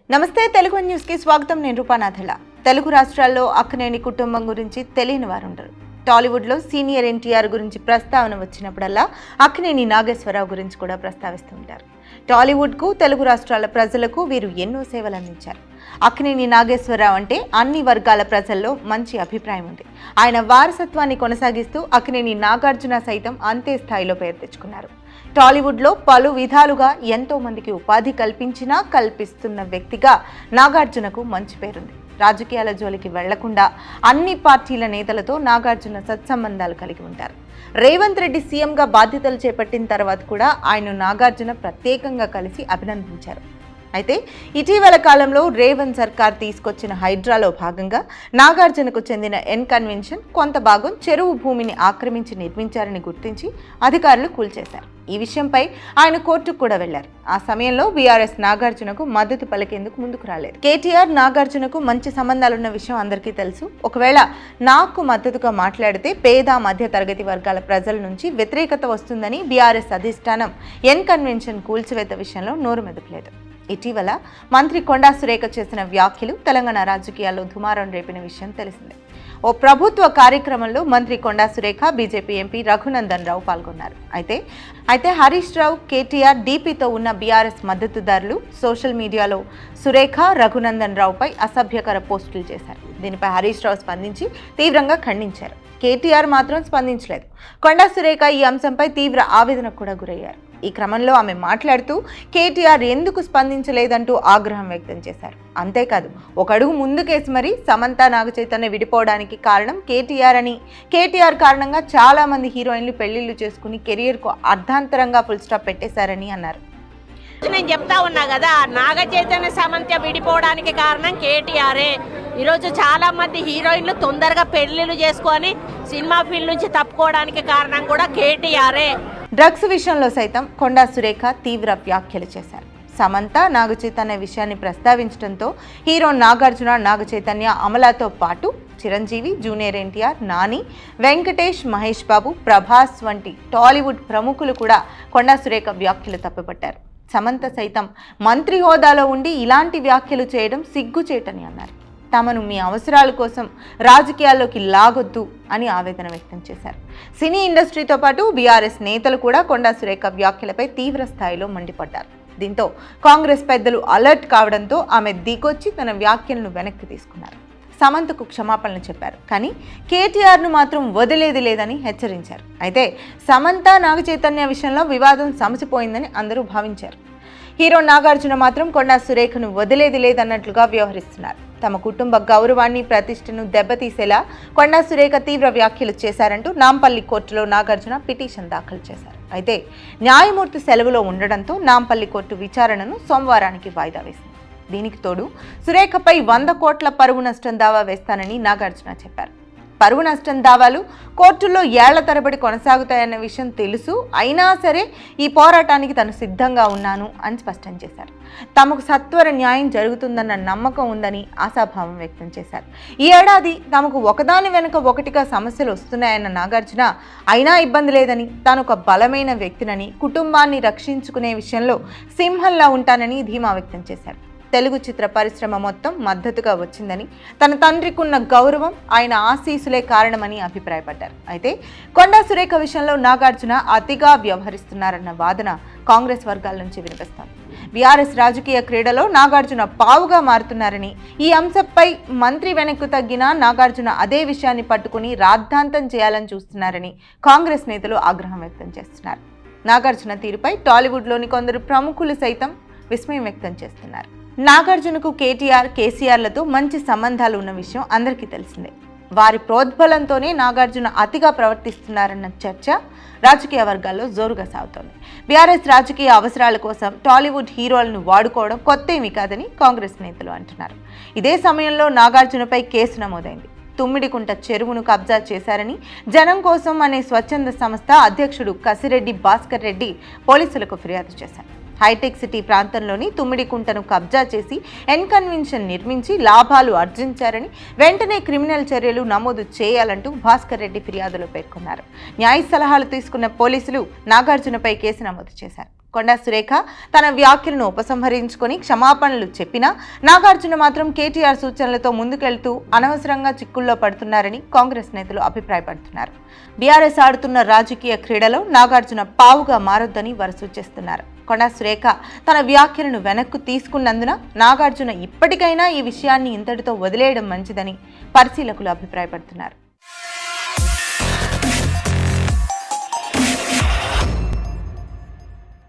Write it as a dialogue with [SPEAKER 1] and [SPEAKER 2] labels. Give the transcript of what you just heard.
[SPEAKER 1] నమస్తే తెలుగు న్యూస్ కి స్వాగతం. నేను రూపానాథల. తెలుగు రాష్ట్రాల్లో అక్కినేని కుటుంబం గురించి తెలియని వారు ఉండరు. టాలీవుడ్ లో సీనియర్ ఎన్టీఆర్ గురించి ప్రస్తావన వచ్చినప్పుడల్లా అక్కినేని నాగేశ్వరరావు గురించి కూడా ప్రస్తావిస్తూ ఉంటారు. టాలీవుడ్ కు తెలుగు రాష్ట్రాల ప్రజలకు వీరు ఎన్నో సేవలు అందించారు. అక్కినేని నాగేశ్వరరావు అంటే అన్ని వర్గాల ప్రజల్లో మంచి అభిప్రాయం ఉంది. ఆయన వారసత్వాన్ని కొనసాగిస్తూ అక్కినేని నాగార్జున సైతం అంతే స్థాయిలో పేరు తెచ్చుకున్నారు. టాలీవుడ్లో పలు విధాలుగా ఎంతో మందికి ఉపాధి కల్పిస్తున్న వ్యక్తిగా నాగార్జునకు మంచి పేరుంది. రాజకీయాల జోలికి వెళ్లకుండా అన్ని పార్టీల నేతలతో నాగార్జున సత్సంబంధాలు కలిగి ఉంటారు. రేవంత్ రెడ్డి సీఎంగా బాధ్యతలు చేపట్టిన తర్వాత కూడా ఆయన నాగార్జున ప్రత్యేకంగా కలిసి అభినందించారు. అయితే ఇటీవల కాలంలో రేవంత్ సర్కార్ తీసుకొచ్చిన హైడ్రాలో భాగంగా నాగార్జునకు చెందిన ఎన్ కన్వెన్షన్ కొంత భాగం చెరువు భూమిని ఆక్రమించి నిర్మించారని గుర్తించి అధికారులు కూల్చేశారు. ఈ విషయంపై ఆయన కోర్టుకు కూడా వెళ్లారు. ఆ సమయంలో బీఆర్ఎస్ నాగార్జునకు మద్దతు పలికేందుకు ముందుకు రాలేదు. కేటీఆర్ నాగార్జునకు మంచి సంబంధాలున్న విషయం అందరికీ తెలుసు. ఒకవేళ నాకు మద్దతుగా మాట్లాడితే పేద మధ్య తరగతి వర్గాల ప్రజల నుంచి వ్యతిరేకత వస్తుందని బీఆర్ఎస్ అధిష్టానం ఎన్ కన్వెన్షన్ కూల్చివేత విషయంలో నోరు మెదపలేదు. ఇటీవల మంత్రి కొండా సురేఖ చేసిన వ్యాఖ్యలు తెలంగాణ రాజకీయాల్లో దుమారం రేపిన విషయం తెలిసిందే. ఓ ప్రభుత్వ కార్యక్రమంలో మంత్రి కొండా సురేఖ, బీజేపీ ఎంపీ రఘునందన్ రావు పాల్గొన్నారు. అయితే హరీష్ రావు, కేటీఆర్, డీపీతో ఉన్న బీఆర్ఎస్ మద్దతుదారులు సోషల్ మీడియాలో సురేఖ, రఘునందన్ రావుపై అసభ్యకర పోస్టులు చేశారు. దీనిపై హరీష్ రావు స్పందించి తీవ్రంగా ఖండించారు. కేటీఆర్ మాత్రం స్పందించలేదు. కొండా సురేఖ ఈ అంశంపై తీవ్ర ఆవేదనకు కూడా గురయ్యారు. ఈ క్రమంలో ఆమె మాట్లాడుతూ కేటీఆర్ ఎందుకు స్పందించలేదంటూ ఆగ్రహం వ్యక్తం చేశారు. అంతేకాదు, ఒక అడుగు ముందుకేసి మరీ సమంత, నాగచైతన్య విడిపోవడానికి కారణం కేటీఆర్ అని, కేటీఆర్ కారణంగా చాలా మంది హీరోయిన్లు పెళ్లిళ్లు చేసుకుని కెరియర్కు అర్ధాంతరంగా ఫుల్ స్టాప్ పెట్టేశారని అన్నారు.
[SPEAKER 2] నేను చెప్తా ఉన్నా కదా, నాగ చైతన్య సమంత విడిపోవడానికి కారణం కేటీఆరే. ఈరోజు చాలా మంది హీరోయిన్లు తొందరగా పెళ్లిళ్ళు చేసుకొని సినిమా ఫీల్డ్ నుంచి తప్పుకోవడానికి కారణం కూడా కేటీఆరే.
[SPEAKER 1] డ్రగ్స్ విషయంలో సైతం కొండా సురేఖ తీవ్ర వ్యాఖ్యలు చేశారు. సమంత, నాగ చైతన్య విషయాన్ని ప్రస్తావించడంతో హీరో నాగార్జున, నాగ చైతన్య, అమలాతో పాటు చిరంజీవి, జూనియర్ ఎన్టీఆర్, నాని, వెంకటేష్, మహేష్ బాబు, ప్రభాస్ వంటి టాలీవుడ్ ప్రముఖులు కూడా కొండా సురేఖ వ్యాఖ్యలు తప్పుపట్టారు. సమంత సైతం మంత్రి హోదాలో ఉండి ఇలాంటి వ్యాఖ్యలు చేయడం సిగ్గుచేటని అన్నారు. తమను మీ అవసరాల కోసం రాజకీయాల్లోకి లాగొద్దు అని ఆవేదన వ్యక్తం చేశారు. సినీ ఇండస్ట్రీతో పాటు బీఆర్ఎస్ నేతలు కూడా కొండా సురేఖ వ్యాఖ్యలపై తీవ్ర స్థాయిలో మండిపడ్డారు. దీంతో కాంగ్రెస్ పెద్దలు అలర్ట్ కావడంతో ఆమె దిగొచ్చి తన వ్యాఖ్యలను వెనక్కి తీసుకున్నారు. సమంతకు క్షమాపణలు చెప్పారు, కానీ కేటీఆర్ను మాత్రం వదిలేది లేదని హెచ్చరించారు. అయితే సమంత, నాగ చైతన్య విషయంలో వివాదం సమసిపోయిందని అందరూ భావించారు. హీరో నాగార్జున మాత్రం కొండా సురేఖను వదిలేది లేదన్నట్లుగా వ్యవహరిస్తున్నారు. తమ కుటుంబ గౌరవాన్ని, ప్రతిష్టను దెబ్బతీసేలా కొండా సురేఖ తీవ్ర వ్యాఖ్యలు చేశారంటూ నాంపల్లి కోర్టులో నాగార్జున పిటిషన్ దాఖలు చేశారు. అయితే న్యాయమూర్తి సెలవులో ఉండడంతో నాంపల్లి కోర్టు విచారణను సోమవారానికి వాయిదా వేసింది. దీనికి తోడు సురేఖపై 100 కోట్ల పరువు నష్టం దావా వేస్తానని నాగార్జున చెప్పారు. పరువు నష్టం దావాలు కోర్టుల్లో ఏళ్ల తరబడి కొనసాగుతాయన్న విషయం తెలుసు, అయినా సరే ఈ పోరాటానికి తను సిద్ధంగా ఉన్నాను అని స్పష్టం చేశారు. తమకు సత్వర న్యాయం జరుగుతుందన్న నమ్మకం ఉందని ఆశాభావం వ్యక్తం చేశారు. ఈ ఏడాది తమకు ఒకదాని వెనుక ఒకటిగా సమస్యలు వస్తున్నాయన్న నాగార్జున, అయినా ఇబ్బంది లేదని, తాను ఒక బలమైన వ్యక్తినని, కుటుంబాన్ని రక్షించుకునే విషయంలో సింహంలా ఉంటానని ధీమా వ్యక్తం చేశారు. తెలుగు చిత్ర పరిశ్రమ మొత్తం మద్దతుగా వచ్చిందని, తన తండ్రికున్న గౌరవం, ఆయన ఆశీస్సులే కారణమని అభిప్రాయపడ్డారు. అయితే కొండా సురేఖ విషయంలో నాగార్జున అతిగా వ్యవహరిస్తున్నారన్న వాదన కాంగ్రెస్ వర్గాల నుంచి వినిపిస్తోంది. బీఆర్ఎస్ రాజకీయ క్రీడలో నాగార్జున పావుగా మారుతున్నారని, ఈ అంశంపై మంత్రి వెనక్కు తగ్గినా నాగార్జున అదే విషయాన్ని పట్టుకుని రాద్ధాంతం చేయాలని చూస్తున్నారని కాంగ్రెస్ నేతలు ఆగ్రహం వ్యక్తం చేస్తున్నారు. నాగార్జున తీరుపై టాలీవుడ్లోని కొందరు ప్రముఖులు సైతం విస్మయం వ్యక్తం చేస్తున్నారు. నాగార్జునకు కేటీఆర్, కేసీఆర్లతో మంచి సంబంధాలు ఉన్న విషయం అందరికీ తెలిసిందే. వారి ప్రోద్బలంతోనే నాగార్జున అతిగా ప్రవర్తిస్తున్నారన్న చర్చ రాజకీయ వర్గాల్లో జోరుగా సాగుతోంది. బీఆర్ఎస్ రాజకీయ అవసరాల కోసం టాలీవుడ్ హీరోలను వాడుకోవడం కొత్తేమీ కాదని కాంగ్రెస్ నేతలు అంటున్నారు. ఇదే సమయంలో నాగార్జునపై కేసు నమోదైంది. తుమ్మిడికుంట చెరువును కబ్జా చేశారని జనం కోసం అనే స్వచ్ఛంద సంస్థ అధ్యక్షుడు కసిరెడ్డి భాస్కర్ రెడ్డి పోలీసులకు ఫిర్యాదు చేశారు. హైటెక్ సిటీ ప్రాంతంలోని తుమ్మిడికుంటను కబ్జా చేసి ఎన్ కన్వెన్షన్ నిర్మించి లాభాలు ఆర్జించారని, వెంటనే క్రిమినల్ చర్యలు నమోదు చేయాలంటూ భాస్కర్ రెడ్డి ఫిర్యాదులో పేర్కొన్నారు. న్యాయ సలహాలు తీసుకున్న పోలీసులు నాగార్జునపై కేసు నమోదు చేశారు. కొండా సురేఖ తన వ్యాఖ్యలను ఉపసంహరించుకొని క్షమాపణలు చెప్పినా నాగార్జున మాత్రం కేటీఆర్ సూచనలతో ముందుకెళ్తూ అనవసరంగా చిక్కుల్లో పడుతున్నారని కాంగ్రెస్ నేతలు అభిప్రాయపడుతున్నారు. బీఆర్ఎస్ ఆడుతున్న రాజకీయ క్రీడలో నాగార్జున పావుగా మారొద్దని వారు సూచిస్తున్నారు. కొండా సురేఖ తన వ్యాఖ్యలను వెనక్కు తీసుకున్నందున నాగార్జున ఇప్పటికైనా ఈ విషయాన్ని ఇంతటితో వదిలేయడం మంచిదని పరిశీలకులు అభిప్రాయపడుతున్నారు.